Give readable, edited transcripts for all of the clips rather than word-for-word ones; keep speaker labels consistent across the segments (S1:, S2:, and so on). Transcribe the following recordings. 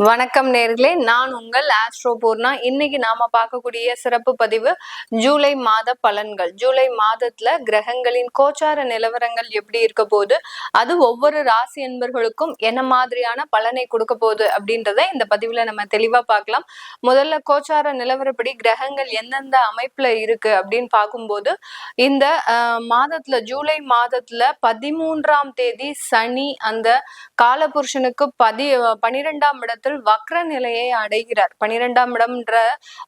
S1: வணக்கம் நேர்களே, நான் உங்கள் ஆஸ்ட்ரோ பூர்ணா. இன்னைக்கு நாம பார்க்கக்கூடிய சிறப்பு பதிவு ஜூலை மாத பலன்கள். ஜூலை மாதத்துல கிரகங்களின் கோச்சார நிலவரங்கள் எப்படி இருக்க போகுது, அது ஒவ்வொரு ராசி என்பர்களுக்கும் என்ன மாதிரியான பலனை கொடுக்க போகுது அப்படின்றத இந்த பதிவுல நம்ம தெளிவா பார்க்கலாம். முதல்ல கோச்சார நிலவரப்படி கிரகங்கள் எந்தெந்த அமைப்புல இருக்கு அப்படின்னு பார்க்கும்போது, இந்த மாதத்துல ஜூலை மாதத்துல 13ஆம் தேதி சனி அந்த காலபுருஷனுக்கு 12ஆம் இடத்துல வக்ர நிலையை அடைகிறார். 12ஆம் இடம்ன்ற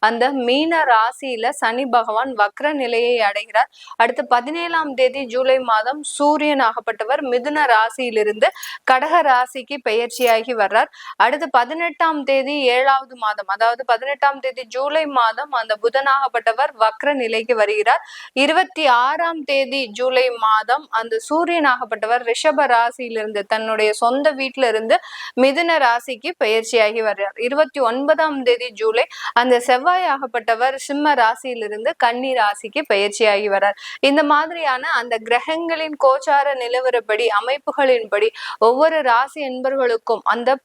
S1: அந்த மீன ராசியில சனி பகவான் வக்ர நிலையை அடைகிறார். அடுத்து 17ஆம் தேதி ஜூலை மாதம் சூரியன் ஆகப்பட்டவர் மிதுன ராசியிலிருந்து கடக ராசிக்கு பெயர்ச்சியாகி வர்றார். அடுத்து 18ஆம் தேதி 7வது மாதம், அதாவது 18ஆம் தேதி ஜூலை மாதம் அந்த புதனாகப்பட்டவர் வக்ர நிலைக்கு வருகிறார். 26ஆம் தேதி ஜூலை மாதம் அந்த சூரியன் ஆகப்பட்டவர் ரிஷப ராசியிலிருந்து தன்னுடைய சொந்த வீட்டில இருந்து மிதுன ராசிக்கு பெயர்ச்சியாகி வர்றார். 29ஆம் தேதி ஜூலை அந்த செவ்வாய் ஆகப்பட்டவர் சிம்ம ராசியிலிருந்து கன்னி ராசிக்கு பெயர்ச்சியாகி வர்றார். இந்த மாதிரியான அந்த கிரகங்களின் கோச்சார நிலவரப்படி அமைப்புகளின்படி ஒவ்வொரு ராசி என்பர்களுக்கும் அந்த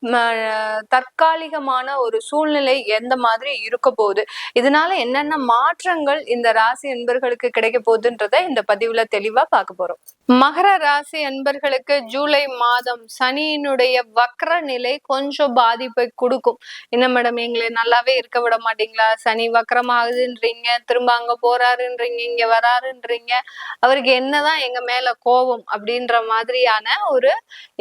S1: தற்காலிகமான ஒரு சூழ்நிலை எந்த மாதிரி இருக்க போகுது, இதனால என்னென்ன மாற்றங்கள் இந்த ராசி என்பர்களுக்கு கிடைக்க போகுதுன்றத இந்த பதிவுல தெளிவா பார்க்க போறோம். மகர ராசி என்பர்களுக்கு ஜூலை மாதம் சனியினுடைய வக்ர நிலை கொஞ்சம் பாதிப்பை கொடுக்கும். என்ன மேடம், எங்களை நல்லாவே இருக்க விட மாட்டீங்களா, சனி வக்ரம் ஆகுதுன்றீங்க, திரும்ப அங்க போறாருன்றீங்க, இங்க வராருன்றீங்க, அவருக்கு என்னதான் எங்க மேல கோபம் அப்படின்ற மாதிரியான ஒரு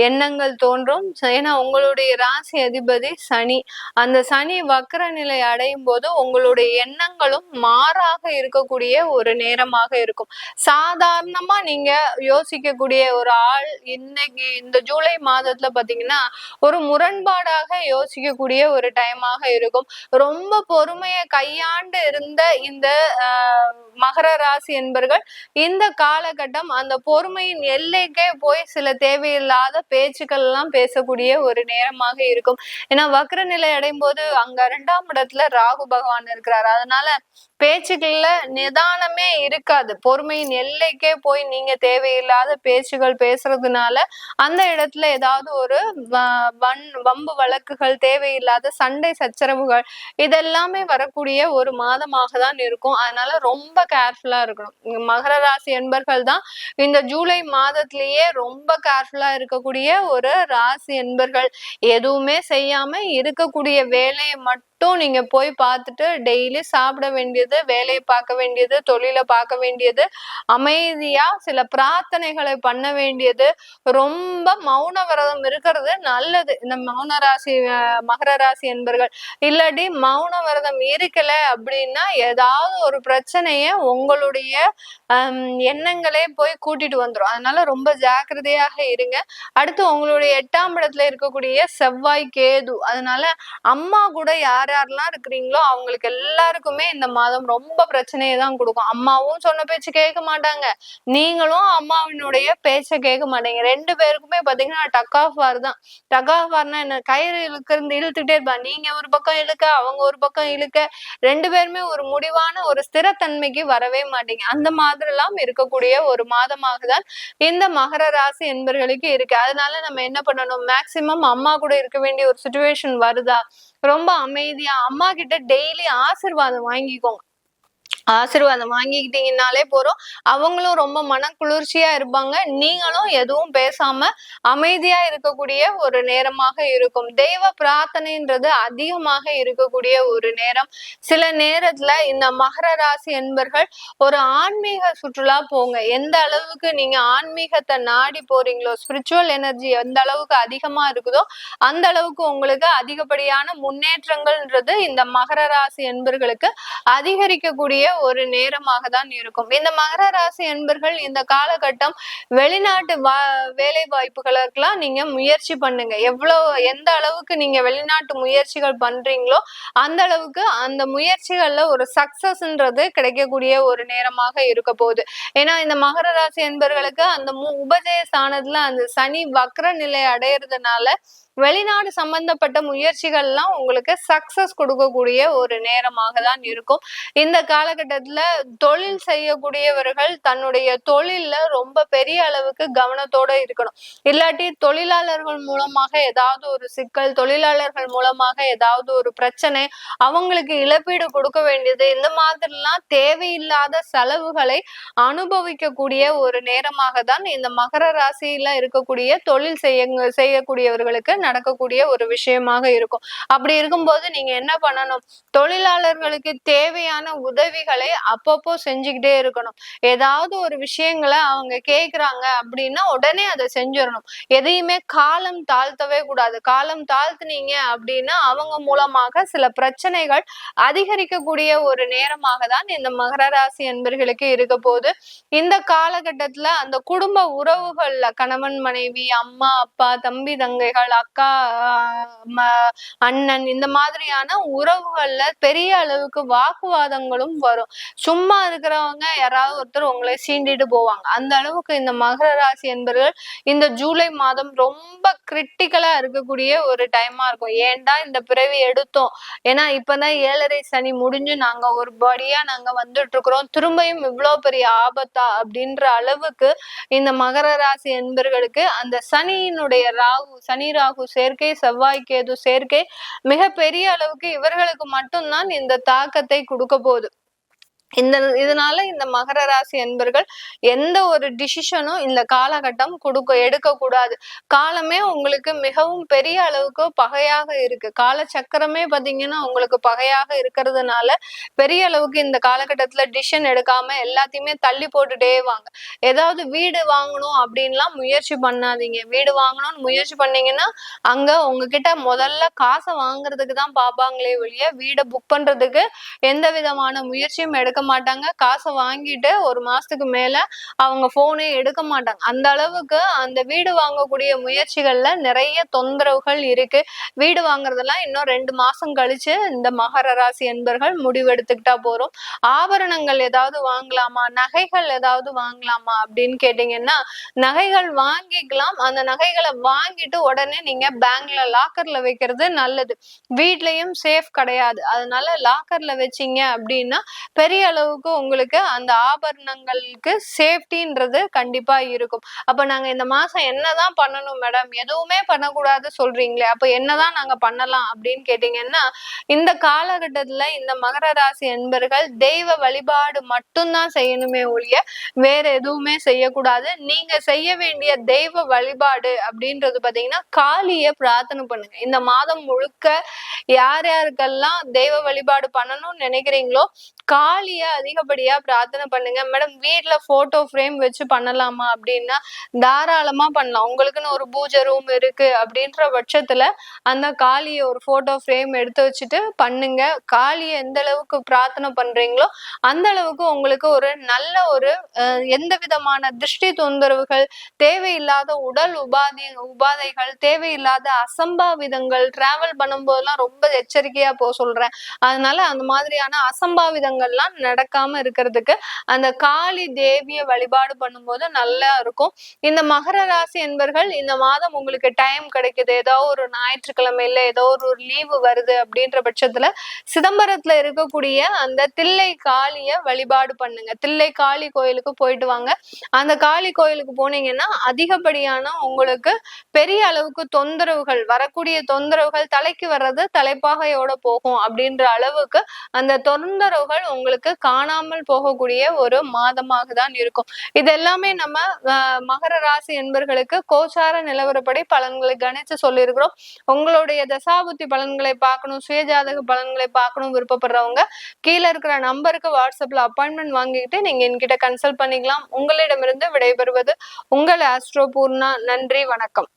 S1: எண்ணங்கள் தோன்றும். ஏன்னா உங்களுடைய ராசி அதிபதி சனி, அந்த சனி வக்ர நிலை அடையும் போது உங்களுடைய எண்ணங்களும் மாறாக இருக்கக்கூடிய ஒரு நேரமாக இருக்கும். சாதாரணமா நீங்க யோசிக்கக்கூடிய ஒரு ஆள் இன்னைக்கு இந்த ஜூலை மாதத்துல பாத்தீங்கன்னா ஒரு முரண்பாடாக யோசிக்கக்கூடிய ஒரு டைமாக இருக்கும். ரொம்ப பொறுமையை கையாண்டு இருந்த இந்த மகர ராசி என்பர்கள் இந்த காலகட்டம் அந்த பொறுமையின் எல்லைக்கே போய் சில தேவையில்லாத பேச்சுக்கள் எல்லாம் பேசக்கூடிய ஒரு நேரமாக இருக்கும். ஏன்னா வக்ர நிலை அடையும் போது அங்க 2ஆம் இடத்துல ராகு பகவான் இருக்கிறாரு. அதனால பேச்சுக்கள்ல நிதானமே இருக்காது. பொறுமையின் எல்லைக்கே போய் நீங்க தேவையில்லாத பேச்சுகள் பேசுறதுனால அந்த இடத்துல ஏதாவது ஒரு வம்பு வழக்குகள், தேவையில்லாத சண்டை சச்சரவுகள் இதெல்லாமே வரக்கூடிய ஒரு மாதமாக தான் இருக்கும். அதனால ரொம்ப கேர்ஃபுல்லா இருக்கணும். மகர ராசி என்பர்கள் தான் இந்த ஜூலை மாதத்திலேயே ரொம்ப கேர்ஃபுல்லா இருக்கக்கூடிய ஒரு ராசி என்பர்கள். எதுவுமே செய்யாம இருக்கக்கூடிய வேலையை மட்டும் நீங்க போய் பார்த்துட்டு டெய்லி சாப்பிட வேண்டியது, வேலையை பார்க்க வேண்டியது, தொழிலை பார்க்க வேண்டியது, அமைதியா சில பிரார்த்தனைகளை பண்ண வேண்டியது, ரொம்ப மௌன விரதம் இருக்கிறது நல்லது. இந்த மௌன ராசி மகர ராசி என்பர்கள் இல்லாட்டி மௌன விரதம் இருக்கல அப்படின்னா ஏதாவது ஒரு பிரச்சனைய உங்களுடைய எண்ணங்களே போய் கூட்டிட்டு வந்துடும். அதனால ரொம்ப ஜாக்கிரதையாக இருங்க. அடுத்து உங்களுடைய 8ஆம் இடத்துல இருக்கக்கூடிய செவ்வாய் கேது, அதனால அம்மா கூட யாரெல்லாம் இருக்கிறீங்களோ அவங்களுக்கு எல்லாருக்குமே இந்த மாதம் ரொம்ப பிரச்சனையை தான் கொடுக்கும். அம்மாவும் சொன்ன பேச்சு கேட்க மாட்டாங்க, நீங்களும் அம்மாவினுடைய பேச்ச கேட்க மாட்டீங்க. 2 பேருக்குமே பாத்தீங்கன்னா டக் ஆஃப் வார் தான். டக் ஆஃப் வார்னா என்ன, கயிறு இழுத்துட்டே இருப்பாங்க. நீங்க ஒரு பக்கம் இழுக்க, அவங்க ஒரு பக்கம் இழுக்க, 2 பேருமே ஒரு முடிவான ஒரு ஸ்திரத்தன்மைக்கு வரவே மாட்டீங்க. அந்த மாதிரி எல்லாம் இருக்கக்கூடிய ஒரு மாதமாக தான் இந்த மகர ராசி என்பர்களுக்கு இருக்கு. அதனால நம்ம என்ன பண்ணணும், மேக்சிமம் அம்மா கூட இருக்க வேண்டிய ஒரு சிச்சுவேஷன் வருதா, ரொம்ப அமைதியா அம்மா கிட்ட டெய்லி ஆசீர்வாதம் வாங்கிக்கோங்க. ஆசீர்வாதம் வாங்கிக்கிட்டீங்கன்னாலே போறோம். அவங்களும் ரொம்ப மன குளிர்ச்சியா இருப்பாங்க. நீங்களும் எதுவும் பேசாம அமைதியா இருக்கக்கூடிய ஒரு நேரமாக இருக்கும். தெய்வ பிரார்த்தனைன்றது அதிகமாக இருக்கக்கூடிய ஒரு நேரம். சில நேரத்துல இந்த மகர ராசி என்பர்கள் ஒரு ஆன்மீக சுற்றுலா போங்க. எந்த அளவுக்கு நீங்க ஆன்மீகத்தை நாடி போறீங்களோ, ஸ்பிரிச்சுவல் எனர்ஜி எந்த அளவுக்கு அதிகமா இருக்குதோ அந்த அளவுக்கு உங்களுக்கு அதிகப்படியான முன்னேற்றங்கள்ன்றது இந்த மகர ராசி என்பர்களுக்கு அதிகரிக்கக்கூடிய ஒரு நேரமாக தான் இருக்கும். இந்த மகர ராசி என்பர்கள் இந்த காலகட்டம் வெளிநாட்டு வேலை வாய்ப்புகளுக்கெல்லாம் நீங்க முயற்சி பண்ணுங்க. எந்த அளவுக்கு நீங்க வெளிநாட்டு முயற்சிகள் பண்றீங்களோ அந்த அளவுக்கு அந்த முயற்சிகள்ல ஒரு சக்சஸ்ன்றது கிடைக்கக்கூடிய ஒரு நேரமாக இருக்க போகுது. ஏன்னா இந்த மகர ராசி என்பர்களுக்கு அந்த உபஜய ஸ்தானத்துல அந்த சனி வக்ர நிலை அடையிறதுனால வெளிநாடு சம்பந்தப்பட்ட முயற்சிகள்லாம் உங்களுக்கு சக்சஸ் கொடுக்கக்கூடிய ஒரு நேரமாக தான் இருக்கும். இந்த காலகட்டம் காலகட்டத்துல தொழில் செய்யக்கூடியவர்கள் தன்னுடைய தொழில்ல ரொம்ப பெரிய அளவுக்கு கவனத்தோட இருக்கணும். இல்லாட்டி தொழிலாளர்கள் மூலமாக ஏதாவது ஒரு சிக்கல், தொழிலாளர்கள் மூலமாக ஏதாவது ஒரு பிரச்சனை, அவங்களுக்கு இழப்பீடு கொடுக்க வேண்டியது, இந்த மாதிரிலாம் தேவையில்லாத செலவுகளை அனுபவிக்கக்கூடிய ஒரு நேரமாக தான் இந்த மகர ராசியில இருக்கக்கூடிய தொழில் செய்யக்கூடியவர்களுக்கு நடக்கக்கூடிய ஒரு விஷயமாக இருக்கும். அப்படி இருக்கும்போது நீங்க என்ன பண்ணணும், தொழிலாளர்களுக்கு தேவையான உதவிகளை அப்பப்போ செஞ்சுக்கிட்டே இருக்கணும். ஏதாவது ஒரு விஷயங்களை அவங்க கேக்குறாங்க அப்படின்னா உடனே அதை செஞ்சிடணும். எதையுமே காலம் தாழ்த்தவே கூடாது. காலம் தாழ்த்துனீங்க அப்படின்னா அவங்க மூலமாக சில பிரச்சனைகள் அதிகரிக்கக்கூடிய ஒரு நேரமாக தான் இந்த மகர ராசி என்பர்களுக்கு இருக்க போது. இந்த காலகட்டத்துல அந்த குடும்ப உறவுகள்ல கணவன் மனைவி, அம்மா அப்பா, தம்பி தங்கைகள், அக்கா அண்ணன், இந்த மாதிரியான உறவுகள்ல பெரிய அளவுக்கு வாக்குவாதங்களும் வரும். சும்மா இருக்கிறவங்க யாராவது ஒருத்தர் உங்களை சீண்டிட்டு போவாங்க. அந்த அளவுக்கு இந்த மகர ராசி என்பவர்கள் இந்த ஜூலை மாதம் ரொம்ப கிரிட்டிக்கலா இருக்கக்கூடிய ஒரு டைமா இருக்கும். ஏன்டா இந்த பிறவி எடுத்தோம், ஏன்னா இப்பதான் 7.5 சனி முடிஞ்சு நாங்க ஒரு படியா நாங்க வந்துட்டு இருக்கிறோம், திரும்பியும் இவ்வளவு பெரிய ஆபத்தா அப்படின்ற அளவுக்கு இந்த மகர ராசி என்பர்களுக்கு அந்த சனியினுடைய சனி ராகு சேர்க்கை, செவ்வாய் கேது சேர்க்கை மிக பெரிய அளவுக்கு இவர்களுக்கு மட்டும்தான் இந்த தாக்கத்தை கொடுக்க போகுது. இதனால இந்த மகர ராசி என்பர்கள் எந்த ஒரு டிசிஷனும் இந்த காலகட்டம் எடுக்க கூடாது. காலமே உங்களுக்கு மிகவும் பெரிய அளவுக்கு பகையாக இருக்கு. கால சக்கரமே பாத்தீங்கன்னா உங்களுக்கு பகையாக இருக்கிறதுனால பெரிய அளவுக்கு இந்த காலகட்டத்துல டிசிஷன் எடுக்காம எல்லாத்தையுமே தள்ளி போட்டுட்டே வாங்க. ஏதாவது வீடு வாங்கணும் அப்படின்லாம் முயற்சி பண்ணாதீங்க. வீடு வாங்கணும்னு முயற்சி பண்ணீங்கன்னா அங்க உங்ககிட்ட முதல்ல காசை வாங்குறதுக்கு தான் பாப்பாங்களே ஒழிய வீடை புக் பண்றதுக்கு எந்த விதமான முயற்சியும் எடுக்க மாட்டாங்க. காசை வாங்கிட்டு ஒரு மாசத்துக்கு மேல அவங்க போனே எடுக்க மாட்டாங்க. அந்த அளவுக்கு அந்த வீடு வாங்கக்கூடிய முயற்சிகள்ல நிறைய தொந்தரவுகள் இருக்கு. வீடு வாங்குறதெல்லாம் இன்னும் 2 மாசம் கழிச்சு இந்த மகர ராசி என்பர்கள் முடிவெடுத்துக்கிட்டா போறோம். ஆபரணங்கள் ஏதாவது வாங்கலாமா, நகைகள் ஏதாவது வாங்கலாமா அப்படின்னு கேட்டீங்கன்னா நகைகள் வாங்கிக்கலாம். அந்த நகைகளை வாங்கிட்டு உடனே நீங்க பேங்க்ல லாக்கர்ல வைக்கிறது நல்லது. வீட்லயும் சேஃப் கிடையாது. அதனால லாக்கர்ல வச்சீங்க அப்படின்னா பெரிய அளவுக்கு உங்களுக்கு அந்த ஆபரணங்களுக்கு சேஃப்டின்றது கண்டிப்பா இருக்கும். அப்ப நாங்க இந்த மாசம் என்னதான் பண்ணணும் மேடம், எதுவுமே பண்ணக்கூடாது சொல்றீங்களே, அப்ப என்னதான் நாங்க பண்ணலாம் அப்படின்னு கேட்டீங்கன்னா இந்த காலகட்டத்துல இந்த மகர ராசி என்பர்கள் தெய்வ வழிபாடு மட்டும்தான் செய்யணுமே ஒழிய வேற எதுவுமே செய்யக்கூடாது. நீங்க செய்ய வேண்டிய தெய்வ வழிபாடு அப்படின்றது பாத்தீங்கன்னா காளிய பிரார்த்தனை பண்ணுங்க. இந்த மாதம் முழுக்க யார் யாருக்கெல்லாம் தெய்வ வழிபாடு பண்ணணும்னு நினைக்கிறீங்களோ காளிய அதிகப்படியா பிரார்த்தனை பண்ணுங்க. மேடம் வீட்டுல போட்டோ ஃப்ரேம் வச்சு பண்ணலாமா அப்படின்னா தாராளமா பண்ணலாம். உங்களுக்குன்னு ஒரு பூஜை ரூம் இருக்கு அப்படின்ற பட்சத்துல அந்த காளிய ஒரு போட்டோ ஃப்ரேம் எடுத்து வச்சுட்டு பண்ணுங்க. காளிய எந்த அளவுக்கு பிரார்த்தனை பண்றீங்களோ அந்த அளவுக்கு உங்களுக்கு ஒரு நல்ல ஒரு எந்த விதமான திருஷ்டி தொந்தரவுகள், தேவையில்லாத உடல் உபாதைகள், தேவையில்லாத அசம்பாவிதங்கள், டிராவல் பண்ணும்போதெல்லாம் ரொம்ப எச்சரிக்கையா சொல்றேன். அதனால அந்த மாதிரியான அசம்பாவிதங்கள்லாம் நடக்காம இருக்கிறதுக்கு அந்த காளி தேவிய வழிபாடு பண்ணும்போது நல்லா இருக்கும். இந்த மகர ராசி என்பர்கள் இந்த மாதம் உங்களுக்கு டைம் கிடைக்குது, ஏதோ ஒரு ஞாயிற்றுக்கிழமையில ஏதோ ஒரு லீவு வருது அப்படின்ற பட்சத்துல சிதம்பரத்துல இருக்கக்கூடிய அந்த தில்லை காளிய வழிபாடு பண்ணுங்க. தில்லை காளி கோயிலுக்கு போயிட்டு வாங்க. அந்த காளி கோயிலுக்கு போனீங்கன்னா அதிகப்படியான உங்களுக்கு பெரிய அளவுக்கு தொந்தரவுகள், வரக்கூடிய தொந்தரவுகள், தலைக்கு வர்றது தலைப்பாகையோட போகும் அப்படின்ற அளவுக்கு அந்த தொந்தரவுகள் உங்களுக்கு காணாமல் போகக்கூடிய ஒரு மாதமாக தான் இருக்கும். இது எல்லாமே நம்ம மகர ராசி என்பர்களுக்கு கோச்சார நிலவரப்படி பலன்களை கணிச்சு சொல்லியிருக்கிறோம். உங்களுடைய தசாபுத்தி பலன்களை பார்க்கணும், சுயஜாதக பலன்களை பார்க்கணும் விருப்பப்படுறவங்க கீழே இருக்கிற நம்பருக்கு வாட்ஸ்அப்ல அப்பாயின்மெண்ட் வாங்கிக்கிட்டு நீங்க என்கிட்ட கன்சல்ட் பண்ணிக்கலாம். உங்களிடமிருந்து விடைபெறுவது உங்கள் ஆஸ்ட்ரோ பூர்ணா. நன்றி, வணக்கம்.